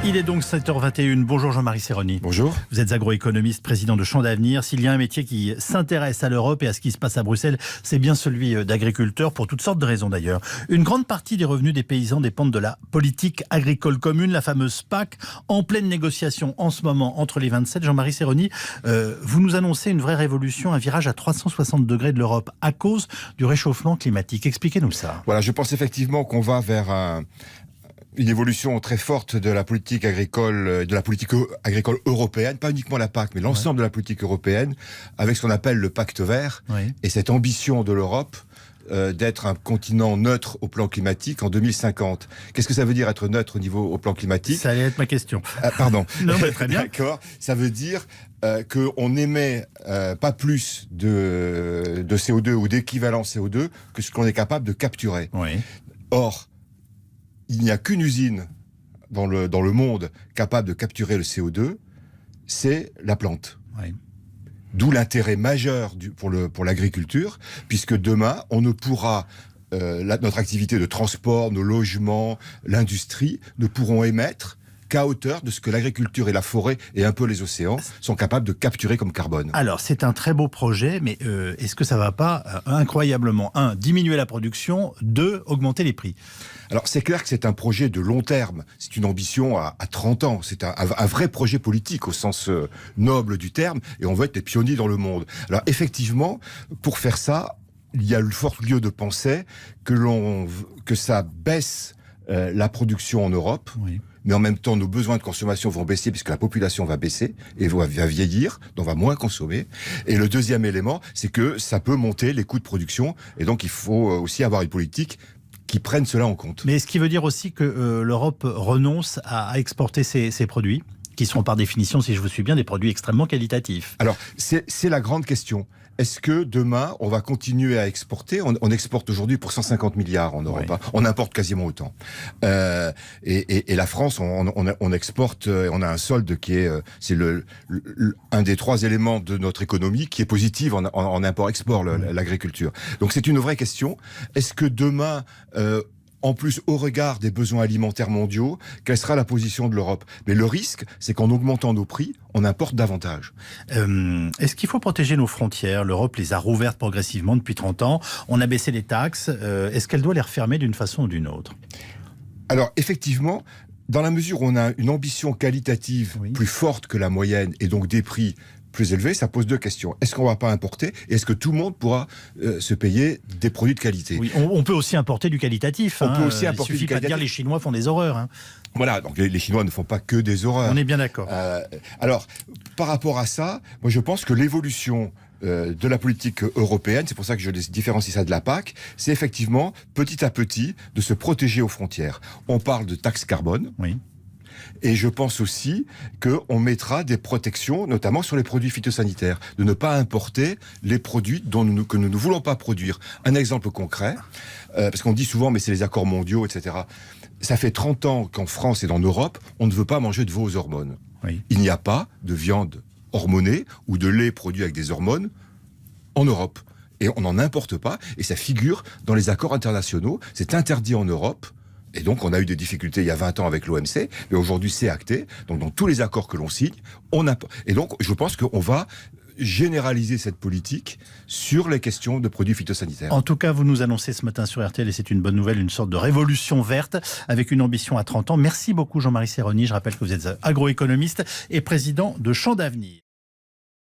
Il est donc 7h21. Bonjour Jean-Marie Serroni. Bonjour. Vous êtes agroéconomiste, président de Champs d'Avenir. S'il y a un métier qui s'intéresse à l'Europe et à ce qui se passe à Bruxelles, c'est bien celui d'agriculteur, pour toutes sortes de raisons d'ailleurs. Une grande partie des revenus des paysans dépendent de la politique agricole commune, la fameuse PAC, en pleine négociation en ce moment entre les 27. Jean-Marie Serroni, vous nous annoncez une vraie révolution, un virage à 360 degrés de l'Europe à cause du réchauffement climatique. Expliquez-nous ça. Voilà, je pense effectivement qu'on va vers une évolution très forte de la politique agricole, européenne, pas uniquement la PAC, mais l'ensemble de la politique européenne, avec ce qu'on appelle le pacte vert, et cette ambition de l'Europe d'être un continent neutre au plan climatique en 2050. Qu'est-ce que ça veut dire être neutre au plan climatique ? Ça allait être ma question. Pardon. Non, mais très bien. D'accord. Ça veut dire qu'on émet pas plus de CO2 ou d'équivalent CO2 que ce qu'on est capable de capturer. Oui. Or, il n'y a qu'une usine dans le monde capable de capturer le CO2, c'est la plante. Oui. D'où l'intérêt majeur pour l'agriculture, puisque demain, on ne pourra, notre activité de transport, nos logements, l'industrie, ne pourront émettre qu'à hauteur de ce que l'agriculture et la forêt et un peu les océans sont capables de capturer comme carbone. Alors, c'est un très beau projet, mais est-ce que ça ne va pas incroyablement, diminuer la production, 2, augmenter les prix ? Alors, c'est clair que c'est un projet de long terme. C'est une ambition à 30 ans. C'est un vrai projet politique au sens noble du terme, et on veut être les pionniers dans le monde. Alors, effectivement, pour faire ça, il y a le fort lieu de penser que ça baisse la production en Europe. Oui. Mais en même temps, nos besoins de consommation vont baisser puisque la population va baisser et va vieillir, donc on va moins consommer. Et le deuxième élément, c'est que ça peut monter les coûts de production. Et donc, il faut aussi avoir une politique qui prenne cela en compte. Mais ce qui veut dire aussi que l'Europe renonce à exporter ses produits, qui sont par définition, si je vous suis bien, des produits extrêmement qualitatifs. Alors, c'est la grande question. Est-ce que demain, on va continuer à exporter ? On exporte aujourd'hui pour 150 milliards en Europe. Oui. On importe quasiment autant. Et la France, on exporte, on a un solde qui est, c'est un des 3 éléments de notre économie qui est positif en import-export, l'agriculture. Donc c'est une vraie question. Est-ce que demain, en plus, au regard des besoins alimentaires mondiaux, quelle sera la position de l'Europe ? Mais le risque, c'est qu'en augmentant nos prix, on importe davantage. Est-ce qu'il faut protéger nos frontières ? L'Europe les a rouvertes progressivement depuis 30 ans. On a baissé les taxes. Est-ce qu'elle doit les refermer d'une façon ou d'une autre ? Alors, effectivement, dans la mesure où on a une ambition qualitative plus forte que la moyenne et donc des prix plus élevés, ça pose 2 questions. Est-ce qu'on ne va pas importer ? Et est-ce que tout le monde pourra se payer des produits de qualité ? Oui, on peut aussi importer du qualitatif. On peut aussi importer il suffit du pas de dire qualitatif. les Chinois font des horreurs. Voilà, donc les Chinois ne font pas que des horreurs. On est bien d'accord. Alors, par rapport à ça, moi je pense que l'évolution de la politique européenne, c'est pour ça que je différencie ça de la PAC, c'est effectivement, petit à petit, de se protéger aux frontières. On parle de taxe carbone. Oui. Et je pense aussi qu'on mettra des protections, notamment sur les produits phytosanitaires, de ne pas importer les produits que nous ne voulons pas produire. Un exemple concret, parce qu'on dit souvent, mais c'est les accords mondiaux, etc. Ça fait 30 ans qu'en France et en Europe, on ne veut pas manger de veaux aux hormones. Oui. Il n'y a pas de viande hormonée ou de lait produit avec des hormones en Europe. Et on n'en importe pas, et ça figure dans les accords internationaux. C'est interdit en Europe. Et donc, on a eu des difficultés il y a 20 ans avec l'OMC, mais aujourd'hui, c'est acté. Donc, dans tous les accords que l'on signe, et donc, je pense qu'on va généraliser cette politique sur les questions de produits phytosanitaires. En tout cas, vous nous annoncez ce matin sur RTL, et c'est une bonne nouvelle, une sorte de révolution verte avec une ambition à 30 ans. Merci beaucoup Jean-Marie Serroni. Je rappelle que vous êtes agroéconomiste et président de Champs d'Avenir.